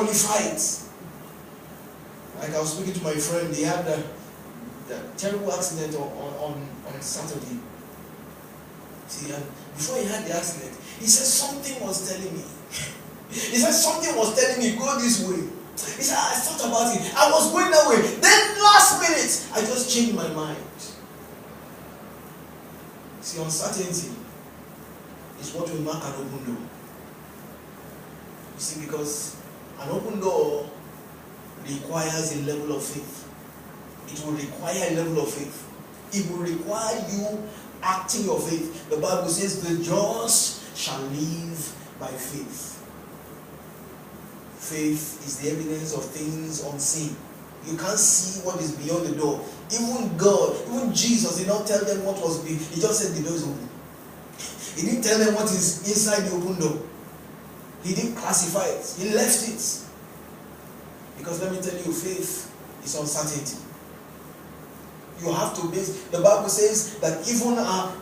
qualify it. Like I was speaking to my friend, they had the terrible accident on Saturday. See, and before he had the accident, he said something was telling me. He said something was telling me, go this way. He said, I thought about it. I was going that way. Then last minute, I just changed my mind. See, uncertainty is what will mark an open door. You see, because an open door requires a level of faith. It will require a level of faith. It will require you acting your faith. The Bible says the just shall live by faith. Faith is the evidence of things unseen. You can't see what is beyond the door. Even God, even Jesus did not tell them what was big. He just said the door is open. He didn't tell them what is inside the open door. He didn't classify it. He left it. Because let me tell you, faith is uncertainty. You have to base. The Bible says that even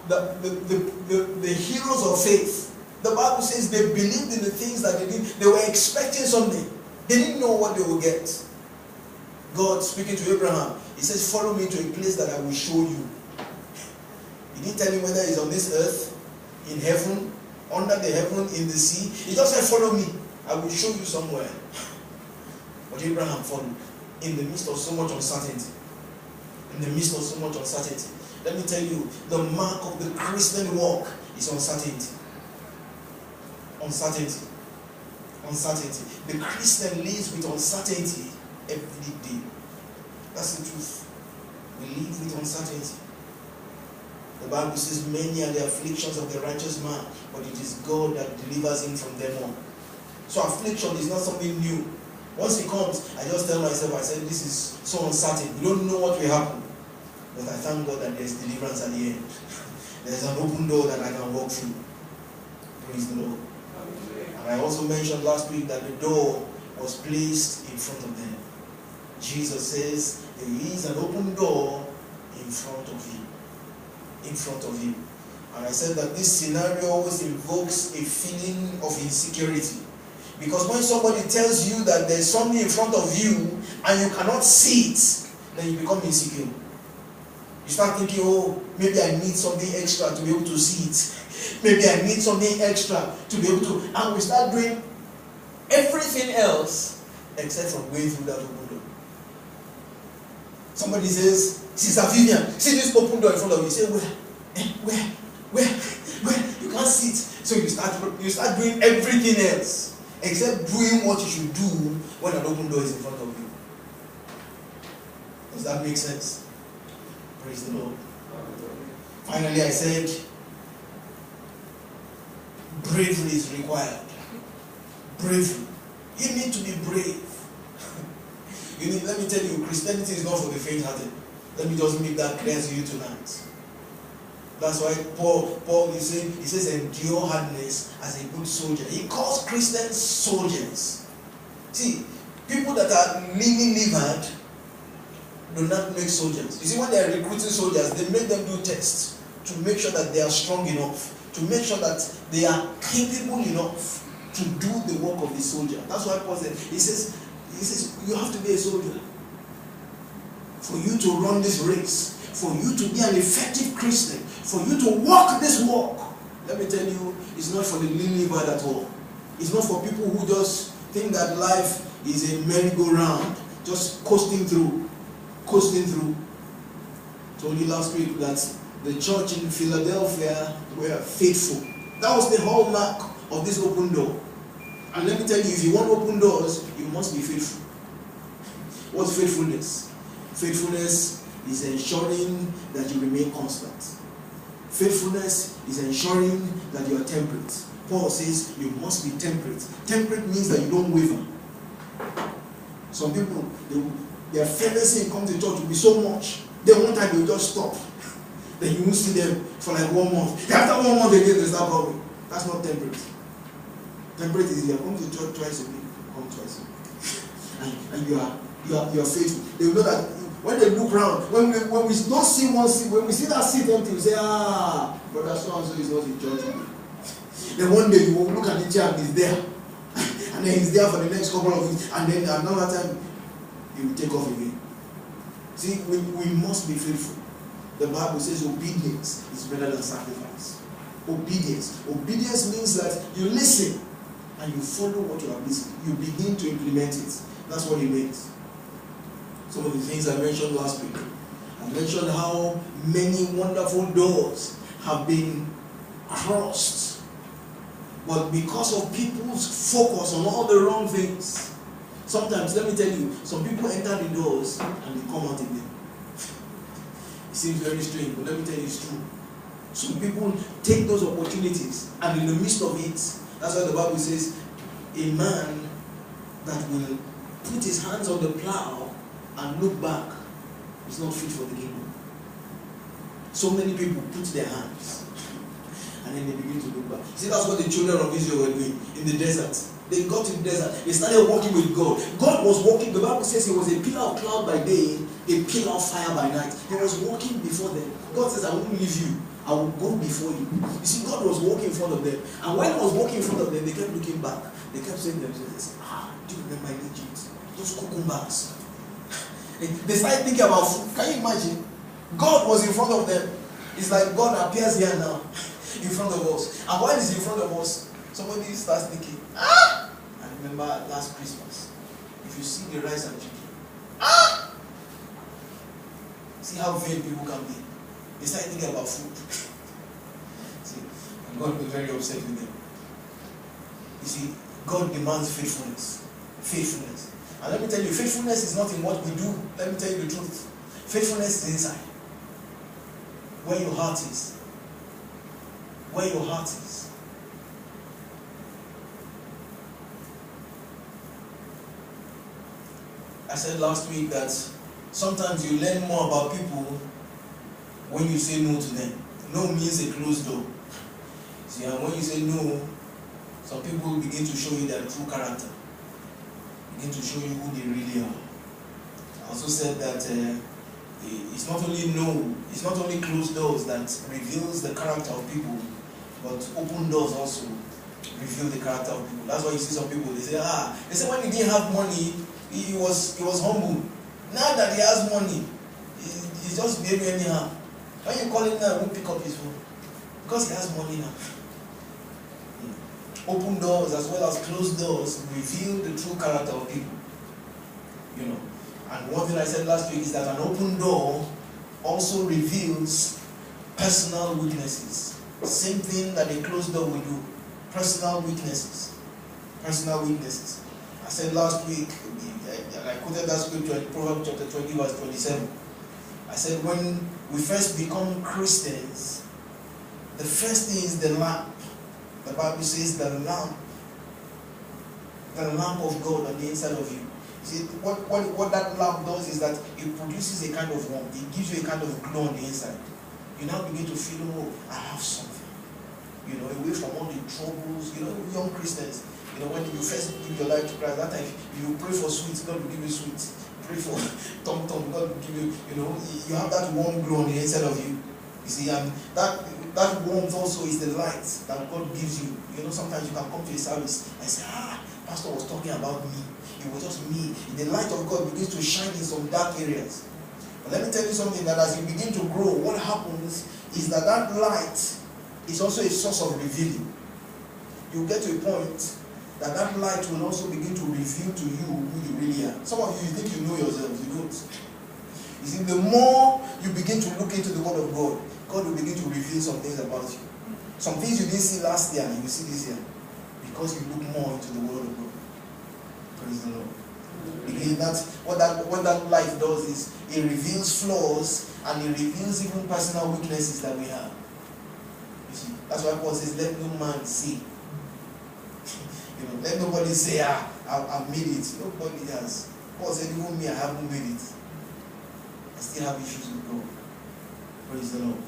the heroes of faith, the Bible says they believed in the things that they did. They were expecting something. They didn't know what they would get. God speaking to Abraham, he says, follow me to a place that I will show you. He didn't tell him whether it's on this earth, in heaven, under the heaven, in the sea. He just said, follow me. I will show you somewhere. But Abraham followed in the midst of so much uncertainty. In the midst of so much uncertainty. Let me tell you, the mark of the Christian walk is uncertainty. Uncertainty. Uncertainty. The Christian lives with uncertainty every day. That's the truth. We live with uncertainty. The Bible says, many are the afflictions of the righteous man, but it is God that delivers him from them all. So affliction is not something new. Once it comes, I just tell myself, I said, this is so uncertain. We don't know what will happen. But I thank God that there's deliverance at the end. There's an open door that I can walk through. Praise the Lord. And I also mentioned last week that the door was placed in front of them. Jesus says, there is an open door in front of you. In front of you. And I said that this scenario always invokes a feeling of insecurity. Because when somebody tells you that there's something in front of you and you cannot see it, then you become insecure. You start thinking, oh, maybe I need something extra to be able to see it. Maybe I need something extra to be able to. And we start doing everything else except from going through that open door. Somebody says, Sister Vivian, see this open door in front of you. You say, where? You can't see it. So you start doing everything else except doing what you should do when an open door is in front of you. Does that make sense? Praise the Lord. Finally, I said, bravery is required. Bravery. You need to be brave. Let me tell you, Christianity is not for the faint-hearted. Let me just make that clear to you tonight. That's why Paul is saying, he says, endure hardness as a good soldier. He calls Christians soldiers. See, people that are livered do not make soldiers. You see, when they are recruiting soldiers, they make them do tests to make sure that they are strong enough, to make sure that they are capable enough to do the work of the soldier. That's why Paul said, he says, you have to be a soldier. For you to run this race, for you to be an effective Christian, for you to walk this walk, let me tell you, it's not for the livered at all. It's not for people who just think that life is a merry-go-round, just coasting through. I told you last week that the church in Philadelphia were faithful. That was the hallmark of this open door. And let me tell you, if you want open doors, you must be faithful. What's faithfulness? Faithfulness is ensuring that you remain constant. Faithfulness is ensuring that you are temperate. Paul says you must be temperate. Temperate means that you don't waver. Some people, their fervency comes to church will be so much. Then one time they will just stop. Then you won't see them for like 1 month. Then after 1 month again they start coming. That's not temperate. Temperate is you come to church twice a week. Come twice a week. And you are faithful. They will know that when they look around, when we don't see one seat, when we see that seat empty, we say, brother so and so is not in church today. Then one day you will look at the chair and it's there. And and then he's there for the next couple of weeks, and then another time he will take off again. See, we must be faithful. The Bible says obedience is better than sacrifice. Obedience. Obedience means that you listen and you follow what you are listening. You begin to implement it. That's what it means. Some of the things I mentioned last week. I mentioned how many wonderful doors have been crossed. But because of people's focus on all the wrong things, sometimes, let me tell you, some people enter the doors and they come out again. It seems very strange, but let me tell you, it's true. Some people take those opportunities, and in the midst of it, that's why the Bible says, a man that will put his hands on the plow and look back is not fit for the kingdom. So many people put their hands and then they begin to look back. See, that's what the children of Israel were doing in the desert. They got to the desert. They started walking with God. God was walking. The Bible says he was a pillar of cloud by day, a pillar of fire by night. He was walking before them. God says, I won't leave you. I will go before you. You see, God was walking in front of them. And when he was walking in front of them, they kept looking back. They kept saying to themselves, do you remember in Egypt? Those cucumbers. They started thinking about food. Can you imagine? God was in front of them. It's like God appears here now in front of us. And while he's in front of us, somebody starts thinking, I remember last Christmas. If you see the rice and chicken, see how vain people can be. They start thinking about food. See, and God was very upset with them. You see, God demands faithfulness. Faithfulness. And let me tell you, faithfulness is not in what we do. Let me tell you the truth. Faithfulness is inside. Where your heart is. Where your heart is. I said last week that sometimes you learn more about people when you say no to them. No means a closed door. See, and when you say no, some people begin to show you their true character. Begin to show you who they really are. I also said that it's not only no, it's not only closed doors that reveals the character of people, but open doors also reveal the character of people. That's why you see some people, they say when he didn't have money, he was humble. Now that he has money, he's just behaving anyhow. When you call him now, he won't pick up his phone. Because he has money now. Open doors as well as closed doors reveal the true character of people. You know. And one thing I said last week is that an open door also reveals personal weaknesses. Same thing that a closed door will do. Personal weaknesses. Personal weaknesses. I said last week, and I quoted that scripture in Proverbs chapter 20, verse 27. I said when we first become Christians, the first thing is the lamp. The Bible says the lamp of God on the inside of you. See, what that lamp does is that it produces a kind of warmth. It gives you a kind of glow on the inside. You now begin to feel, oh, I have something. You know, away from all the troubles. You know, young Christians, you know, when you first give your life to Christ, that time you pray for sweets, God will give you sweets. Pray for tom, God will give you, you know, you have that warm glow on the inside of you. You see, and that warmth also is the light that God gives you. You know, sometimes you can come to a service and say, Pastor was talking about me. It was just me. The light of God begins to shine in some dark areas. But let me tell you something, that as you begin to grow, what happens is that light is also a source of revealing. You get to a point that light will also begin to reveal to you who you really are. Some of you think you know yourselves, you don't. You see, the more you begin to look into the Word of God, God will begin to reveal some things about you. Some things you didn't see last year, you will see this year. Because you look more into the Word of God. Praise the Lord. Because that's what that light does is it reveals flaws and it reveals even personal weaknesses that we have. You see, that's why Paul says, let no man see. You know, let nobody say, I've made it. Nobody has. Paul said, even me, I haven't made it. I still have issues with God. Praise the Lord.